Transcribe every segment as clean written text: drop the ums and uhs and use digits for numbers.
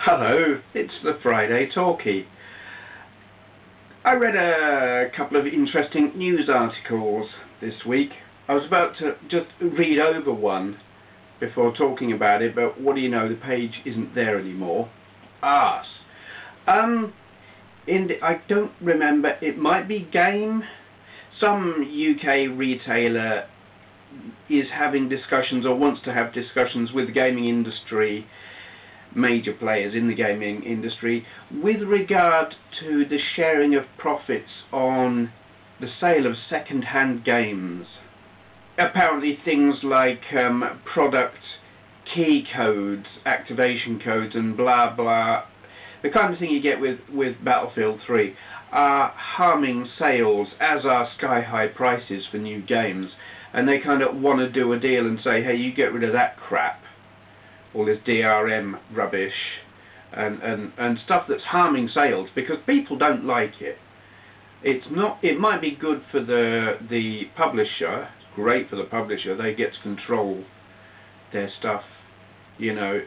Hello, it's the Friday Talkie. I read a couple of interesting news articles this week. I was about to just read over one before talking about it, but what do you know, the page isn't there anymore. Arse. I don't remember, it might be Game. Some UK retailer is having discussions, or wants to have discussions with the gaming industry, major players in the gaming industry, with regard to the sharing of profits on the sale of second-hand games. Apparently things like product key codes, activation codes and blah blah, the kind of thing you get with Battlefield 3, are harming sales, as are sky-high prices for new games. And they kind of want to do a deal and say, hey, you get rid of that crap, all this DRM rubbish and stuff that's harming sales, because people don't like it. It might be good for the publisher. It's great for the publisher. They get to control their stuff, you know,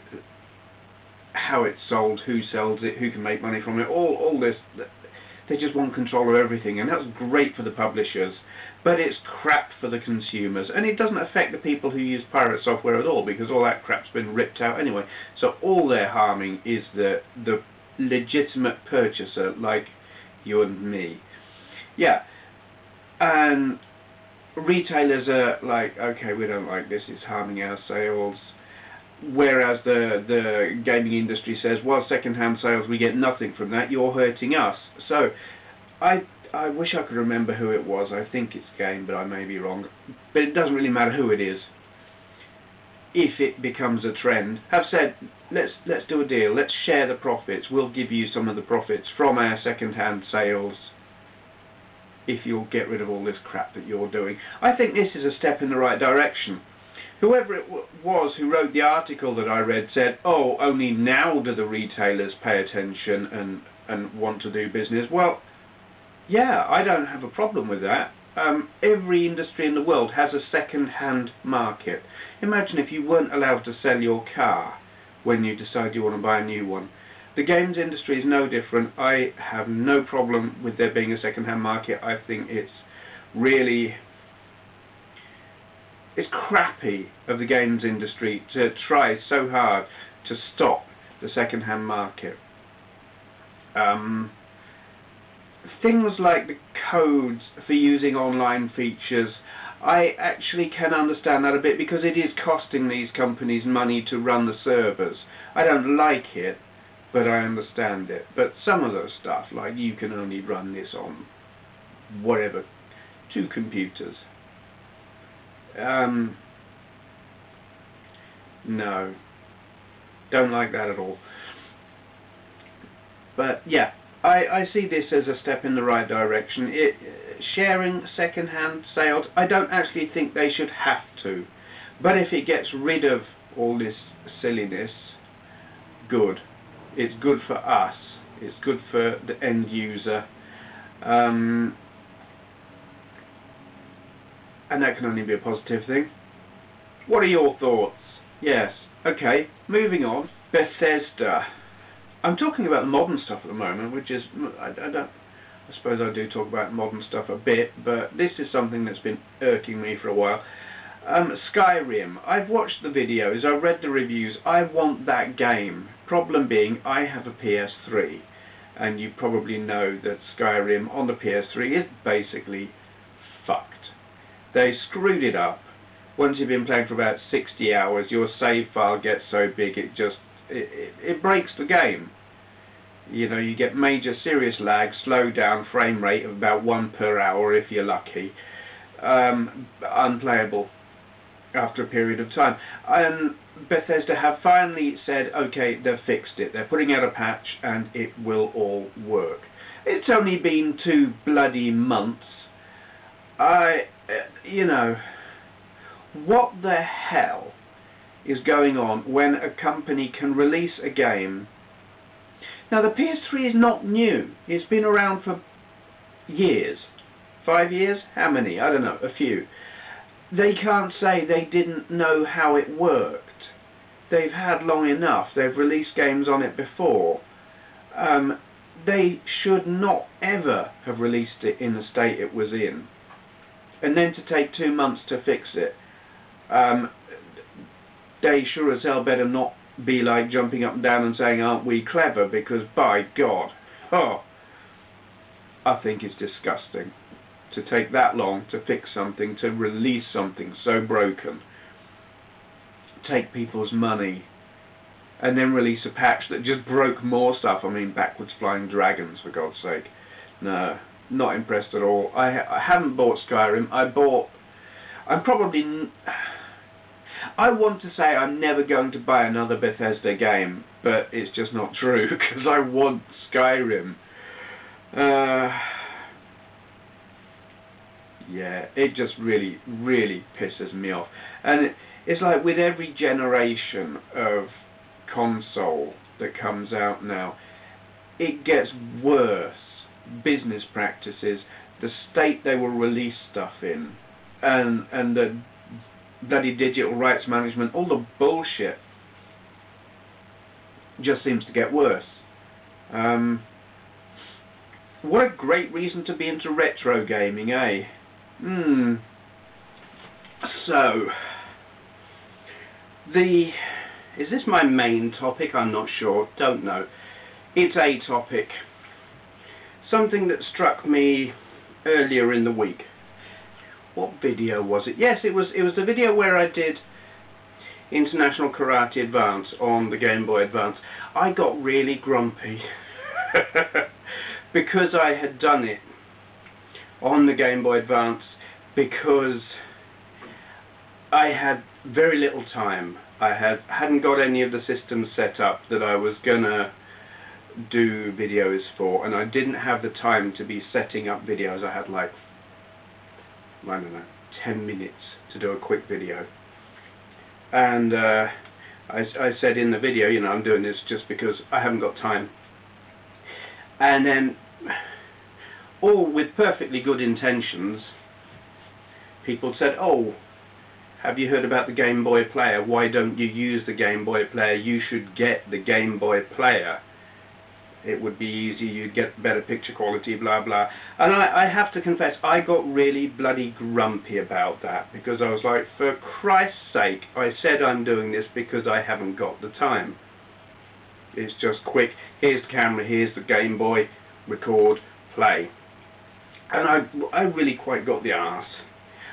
how it's sold, who sells it, who can make money from it, all this. They just want control of everything, and that's great for the publishers, but it's crap for the consumers, and it doesn't affect the people who use pirate software at all, because all that crap's been ripped out anyway. So all they're harming is the legitimate purchaser, like you and me. Yeah, and retailers are like, okay, we don't like this, it's harming our sales. Whereas the gaming industry says, well, second-hand sales, we get nothing from that, you're hurting us. So I wish I could remember who it was. I think it's Game, but I may be wrong. But it doesn't really matter who it is. If it becomes a trend, have said, let's do a deal, let's share the profits, we'll give you some of the profits from our second-hand sales if you'll get rid of all this crap that you're doing. I think this is a step in the right direction. Whoever it was who wrote the article that I read said, oh, only now do the retailers pay attention and want to do business. Well, yeah, I don't have a problem with that. Every industry in the world has a second-hand market. Imagine if you weren't allowed to sell your car when you decide you want to buy a new one. The games industry is no different. I have no problem with there being a second-hand market. I think it's really... it's crappy of the games industry to try so hard to stop the second-hand market. Things like the codes for using online features, I actually can understand that a bit, because it is costing these companies money to run the servers. I don't like it, but I understand it. But some of the stuff, like you can only run this on whatever, 2 computers. No, don't like that at all. But yeah, I see this as a step in the right direction. Sharing second-hand sales, I don't actually think they should have to, but if it gets rid of all this silliness, good. It's good for us, it's good for the end user, and that can only be a positive thing. What are your thoughts? Yes, okay, moving on. Bethesda. I'm talking about the modern stuff at the moment, which is, I suppose I do talk about modern stuff a bit, but this is something that's been irking me for a while. Skyrim. I've watched the videos, I've read the reviews, I want that game. Problem being, I have a PS3, and you probably know that Skyrim on the PS3 is basically fucked. They screwed it up. Once you've been playing for about 60 hours, your save file gets so big it breaks the game. You know, you get major serious lag, slow down, frame rate of about 1 per hour if you're lucky. Unplayable after a period of time. And Bethesda have finally said, okay, they've fixed it. They're putting out a patch and it will all work. It's only been 2 bloody months. You know, what the hell is going on when a company can release a game? Now, the PS3 is not new. It's been around for years. 5 years? How many? I don't know, a few. They can't say they didn't know how it worked. they've had long enough. They've released games on it before. They should not ever have released it in the state it was in. And then to take 2 months to fix it. They sure as hell better not be like jumping up and down and saying, aren't we clever, because by God, I think it's disgusting to take that long to fix something, to release something so broken, take people's money, and then release a patch that just broke more stuff. I mean, backwards flying dragons, for God's sake. No, not impressed at all. I haven't bought Skyrim. I want to say I'm never going to buy another Bethesda game, but it's just not true, because I want Skyrim. Yeah, it just really, really pisses me off. And it's like with every generation of console that comes out now, it gets worse. Business practices, the state they will release stuff in, and the bloody digital rights management, all the bullshit just seems to get worse. What a great reason to be into retro gaming, eh? So, is this my main topic? I'm not sure, don't know. It's a topic. Something that struck me earlier in the week. What video was it? Yes, it was the video where I did International Karate Advance on the Game Boy Advance. I got really grumpy because I had done it on the Game Boy Advance, because I had very little time. I hadn't got any of the systems set up that I was gonna do videos for, and I didn't have the time to be setting up videos. I had like, I don't know, 10 minutes to do a quick video. And I said in the video, you know, I'm doing this just because I haven't got time. And then, all with perfectly good intentions, people said, oh, have you heard about the Game Boy Player? Why don't you use the Game Boy Player? You should get the Game Boy Player. It would be easy, you'd get better picture quality, blah blah. And I have to confess, I got really bloody grumpy about that, because I was like, for Christ's sake, I said I'm doing this because I haven't got the time. It's just quick, here's the camera, here's the Game Boy, record, play. And I really quite got the arse.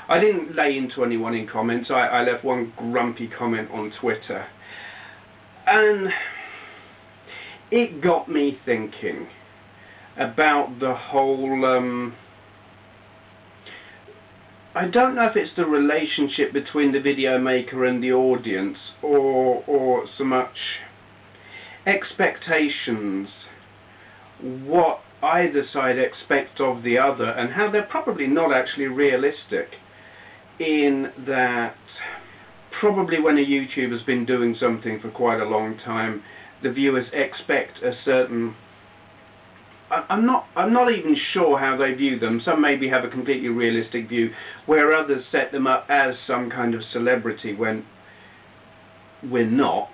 I didn't lay into anyone in comments. I left one grumpy comment on Twitter. And it got me thinking about the whole, I don't know if it's the relationship between the video maker and the audience, or so much expectations, what either side expect of the other, and how they're probably not actually realistic, in that probably when a YouTuber's been doing something for quite a long time, the viewers expect a certain, I'm not even sure how they view them. Some maybe have a completely realistic view, where others set them up as some kind of celebrity when we're not.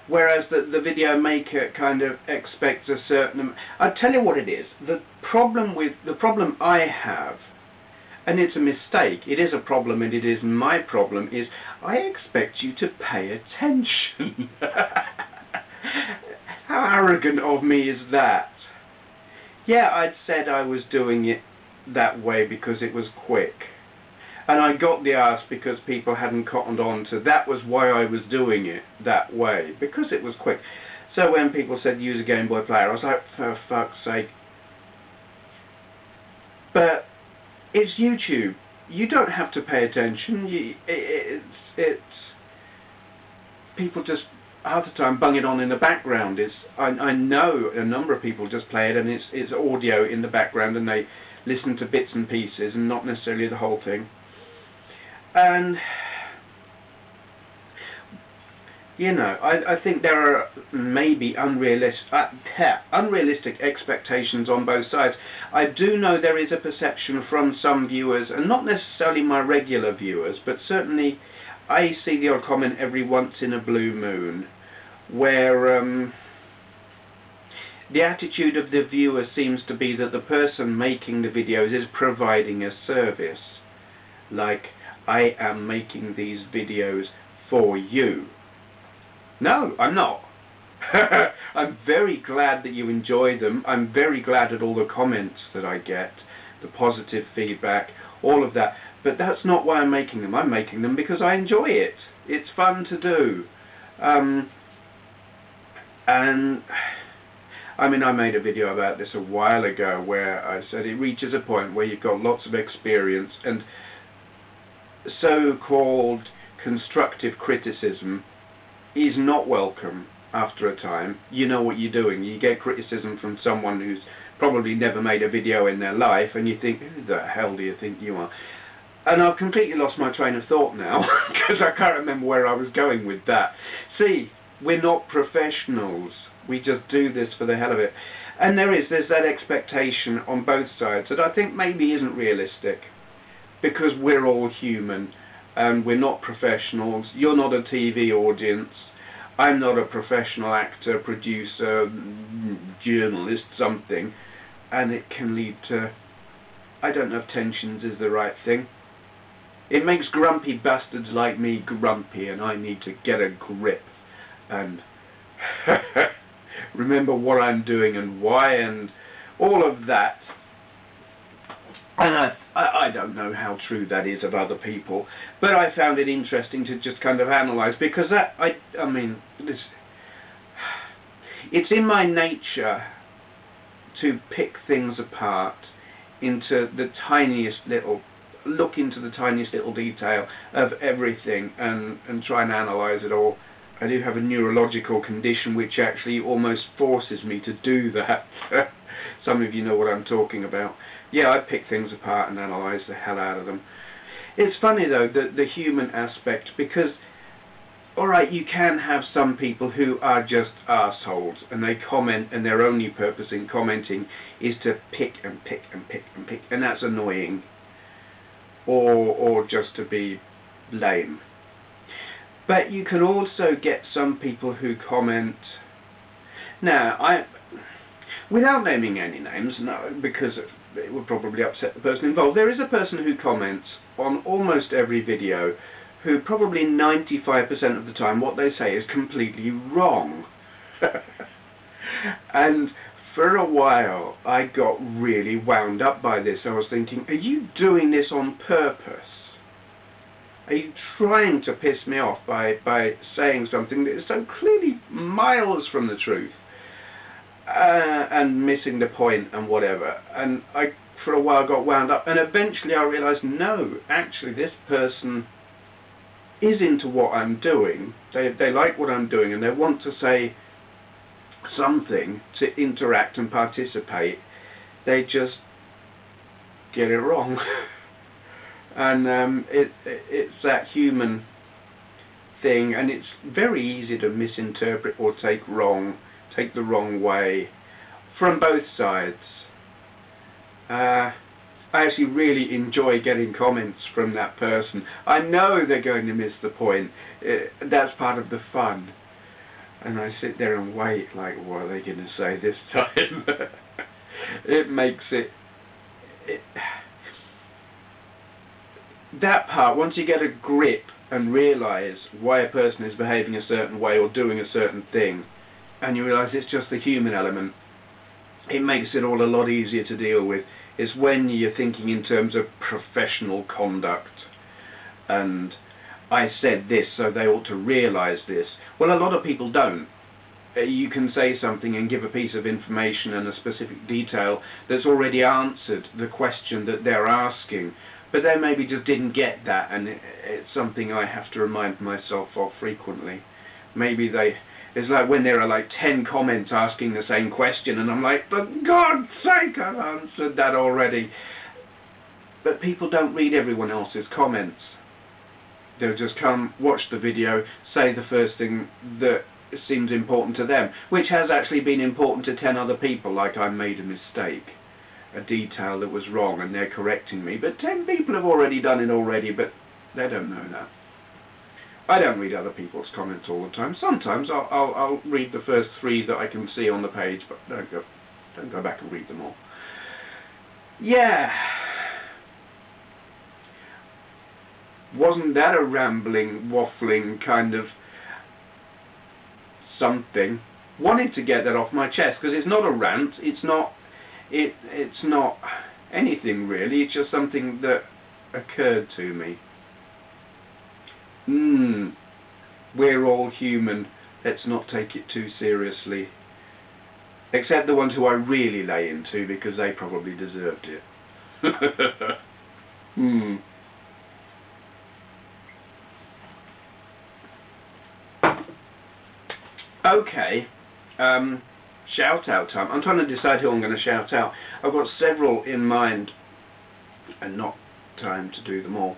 Whereas the video maker kind of expects a certain, I'll tell you what it is. The problem I have, and it's a mistake, it is a problem and it is my problem, is I expect you to pay attention. How arrogant of me is that? Yeah, I'd said I was doing it that way because it was quick. And I got the arse because people hadn't cottoned on to that was why I was doing it that way, because it was quick. So when people said use a Game Boy Player, I was like, for fuck's sake. But it's YouTube. You don't have to pay attention. It's people just half the time bung it on in the background. I know a number of people just play it and it's audio in the background and they listen to bits and pieces and not necessarily the whole thing. And you know, I think there are maybe unrealistic expectations on both sides. I do know there is a perception from some viewers, and not necessarily my regular viewers, but certainly I see the odd comment every once in a blue moon where the attitude of the viewer seems to be that the person making the videos is providing a service. Like, I am making these videos for you. No, I'm not. I'm very glad that you enjoy them. I'm very glad at all the comments that I get, the positive feedback, all of that. But that's not why I'm making them. I'm making them because I enjoy it. It's fun to do. And I mean, I made a video about this a while ago where I said it reaches a point where you've got lots of experience and so-called constructive criticism is not welcome after a time. You know what you're doing. You get criticism from someone who's probably never made a video in their life and you think, who the hell do you think you are? And I've completely lost my train of thought now because I can't remember where I was going with that. See, we're not professionals. We just do this for the hell of it. And there's that expectation on both sides that I think maybe isn't realistic, because we're all human and we're not professionals. You're not a TV audience. I'm not a professional actor, producer, journalist, something. And it can lead to, I don't know if tensions is the right thing. It makes grumpy bastards like me grumpy, and I need to get a grip and remember what I'm doing and why and all of that. And I don't know how true that is of other people, but I found it interesting to just kind of analyse, because that, I mean, it's in my nature to pick things apart into the tiniest little, look into the tiniest little detail of everything and try and analyse it all. I do have a neurological condition which actually almost forces me to do that. Some of you know what I'm talking about. Yeah, I pick things apart and analyse the hell out of them. It's funny though, the human aspect, because alright, you can have some people who are just arseholes and they comment and their only purpose in commenting is to pick and pick and pick and pick, and that's annoying. Or just to be lame. But you can also get some people who comment. Now, without naming any names, no, because it would probably upset the person involved, there is a person who comments on almost every video who probably 95% of the time what they say is completely wrong. And for a while I got really wound up by this. I was thinking, are you doing this on purpose? Are you trying to piss me off by saying something that is so clearly miles from the truth and missing the point and whatever? And I, for a while, got wound up, and eventually I realised, no, actually this person is into what I'm doing. They like what I'm doing and they want to say something, to interact and participate. They just get it wrong. And it's that human thing, and it's very easy to misinterpret or take the wrong way from both sides. I actually really enjoy getting comments from that person. I know they're going to miss the point. That's part of the fun. And I sit there and wait, like, what are they going to say this time? It makes it that part, once you get a grip and realise why a person is behaving a certain way or doing a certain thing, and you realise it's just the human element, it makes it all a lot easier to deal with. It's when you're thinking in terms of professional conduct, and I said this so they ought to realise this. Well, a lot of people don't. You can say something and give a piece of information and a specific detail that's already answered the question that they're asking, but they maybe just didn't get that, and it's something I have to remind myself of frequently. Maybe it's like when there are like 10 comments asking the same question, and I'm like, for God's sake, I've answered that already. But people don't read everyone else's comments. They'll just come, watch the video, say the first thing that seems important to them, which has actually been important to 10 other people, like I made a mistake, a detail that was wrong, and they're correcting me. But 10 people have already done it already, but they don't know that. I don't read other people's comments all the time. Sometimes I'll read the first 3 that I can see on the page, but don't go back and read them all. Yeah. Wasn't that a rambling, waffling kind of something? Wanted to get that off my chest, because it's not a rant, it's not anything really, it's just something that occurred to me. We're all human, let's not take it too seriously. Except the ones who I really lay into, because they probably deserved it. Okay, shout out time. I'm trying to decide who I'm going to shout out. I've got several in mind and not time to do them all.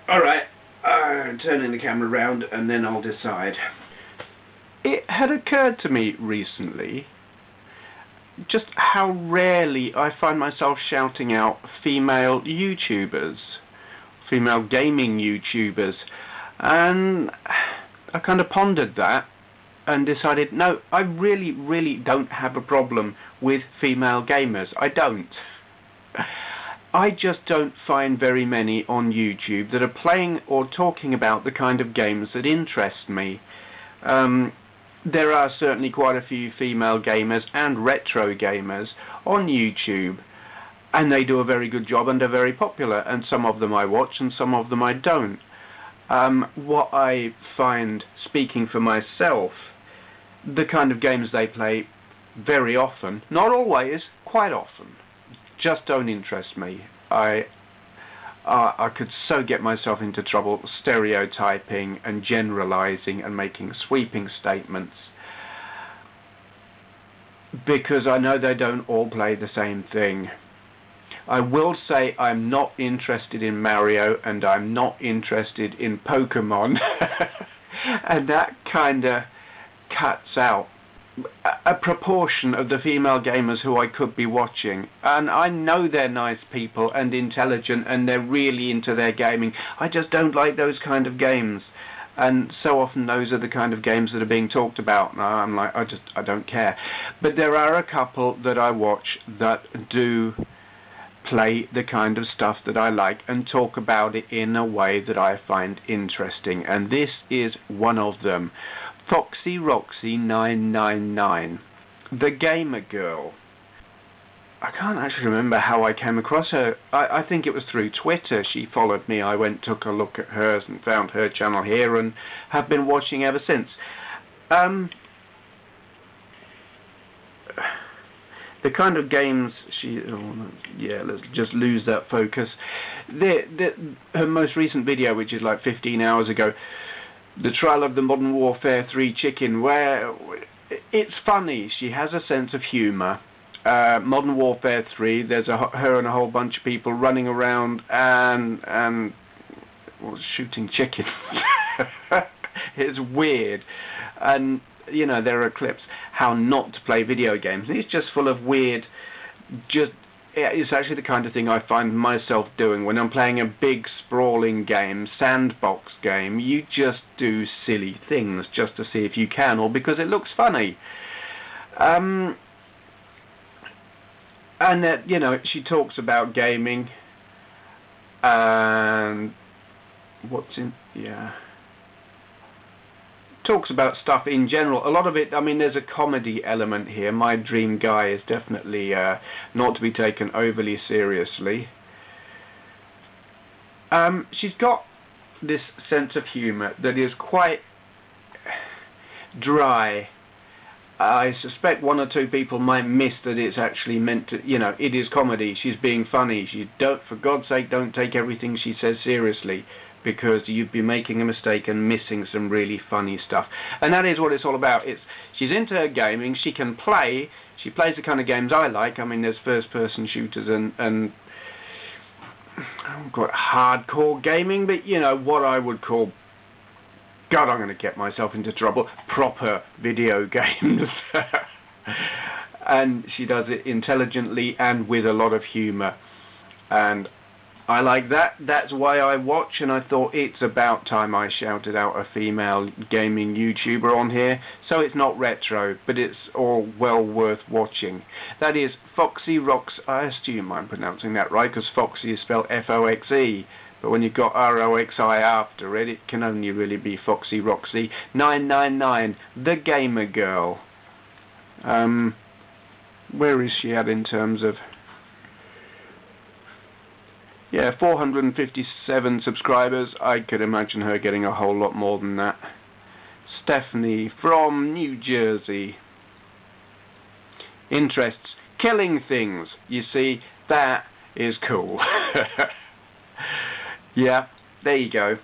Alright, turning the camera around and then I'll decide. It had occurred to me recently just how rarely I find myself shouting out female YouTubers, female gaming YouTubers, and I kind of pondered that and decided, no, I really don't have a problem with female gamers. I don't. I just don't find very many on YouTube that are playing or talking about the kind of games that interest me. There are certainly quite a few female gamers and retro gamers on YouTube, and they do a very good job and are very popular, and some of them I watch and some of them I don't. What I find, speaking for myself, the kind of games they play very often, not always, quite often, just don't interest me. I could so get myself into trouble stereotyping and generalizing and making sweeping statements, because I know they don't all play the same thing. I will say I'm not interested in Mario and I'm not interested in Pokemon and that kinda cuts out a proportion of the female gamers who I could be watching, and I know they're nice people and intelligent and they're really into their gaming. I just don't like those kind of games, and so often those are the kind of games that are being talked about, and I'm like, I don't care. But there are a couple that I watch that do play the kind of stuff that I like and talk about it in a way that I find interesting, and this is one of them. Foxy Roxy 999, the gamer girl. I can't actually remember how I came across her. I think it was through Twitter. She followed me, I went, took a look at hers and found her channel here and have been watching ever since. The kind of games she... yeah, let's just lose that focus. Her most recent video, which is like 15 hours ago, the trial of the Modern Warfare 3 chicken, where it's funny, she has a sense of humour. Modern Warfare 3, there's her and a whole bunch of people running around and well, shooting chickens. It's weird, and you know, there are clips how not to play video games. It's just full of weird, it's actually the kind of thing I find myself doing when I'm playing a big sprawling game, sandbox game. You just do silly things just to see if you can, or because it looks funny. And you know, she talks about gaming and talks about stuff in general. A lot of it, I mean, there's a comedy element here. My Dream Guy is definitely not to be taken overly seriously. She's got this sense of humour that is quite dry. I suspect one or two people might miss that it's actually meant to, you know, it is comedy. She's being funny. For God's sake, don't take everything she says seriously, because you'd be making a mistake and missing some really funny stuff. And that is what it's all about. She's into her gaming, she can play, she plays the kind of games I like. I mean, there's first-person shooters and quite hardcore gaming, but you know, what I would call, God, I'm going to get myself into trouble, proper video games. And she does it intelligently and with a lot of humour. And I like that. That's why I watch, and I thought it's about time I shouted out a female gaming YouTuber on here. So it's not retro, but it's all well worth watching. That is Foxy Rox. I assume I'm pronouncing that right, because Foxy is spelled F-O-X-E. But when you've got R-O-X-I after it, it can only really be Foxy Roxy 999, the gamer girl. Where is she at in terms of... Yeah, 457 subscribers. I could imagine her getting a whole lot more than that. Stephanie from New Jersey. Interests: killing things. You see, that is cool. Yeah, there you go.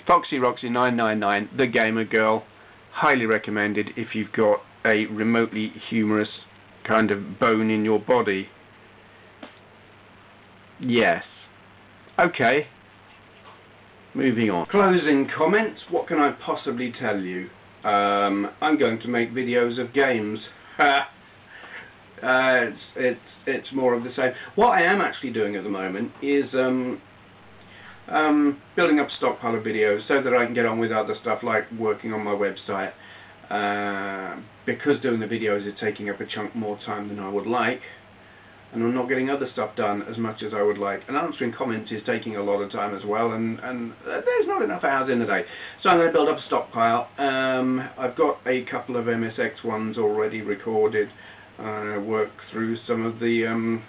Foxy Roxy 999, the gamer girl. Highly recommended if you've got a remotely humorous kind of bone in your body. Yes. Okay, moving on. Closing comments. What can I possibly tell you? I'm going to make videos of games. It's more of the same. What I am actually doing at the moment is building up a stockpile of videos so that I can get on with other stuff like working on my website. Because doing the videos is taking up a chunk more time than I would like, and I'm not getting other stuff done as much as I would like, and answering comments is taking a lot of time as well, and there's not enough hours in the day. So I'm going to build up a stockpile. I've got a couple of MSX ones already recorded. Work through some of the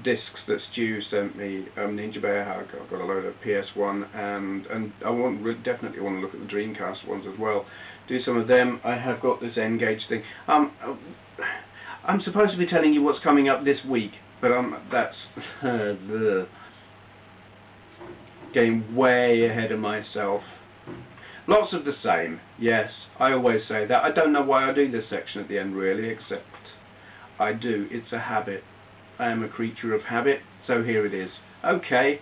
discs that Stu sent me. Ninja Bear Hug, I've got a load of PS1, and I definitely want to look at the Dreamcast ones as well. Do some of them. I have got this N-Gage thing. I'm supposed to be telling you what's coming up this week, but that's getting way ahead of myself. Lots of the same, yes, I always say that. I don't know why I do this section at the end really, except I do. It's a habit. I am a creature of habit, so here it is. Okay,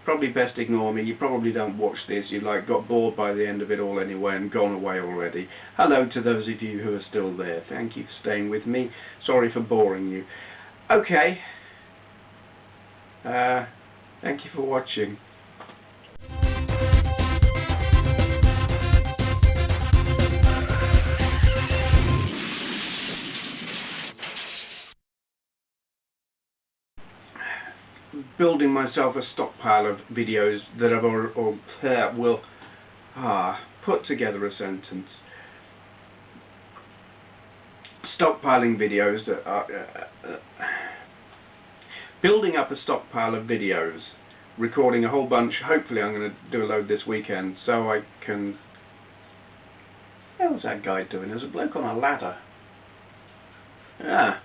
probably best ignore me. You probably don't watch this. You got bored by the end of it all anyway and gone away already. Hello to those of you who are still there. Thank you for staying with me. Sorry for boring you. Okay. Thank you for watching. Building myself a stockpile of videos that I've put together a sentence. Stockpiling videos that are building up a stockpile of videos, recording a whole bunch. Hopefully I'm going to do a load this weekend so I can... What was that guy doing? There's a bloke on a ladder. Ah.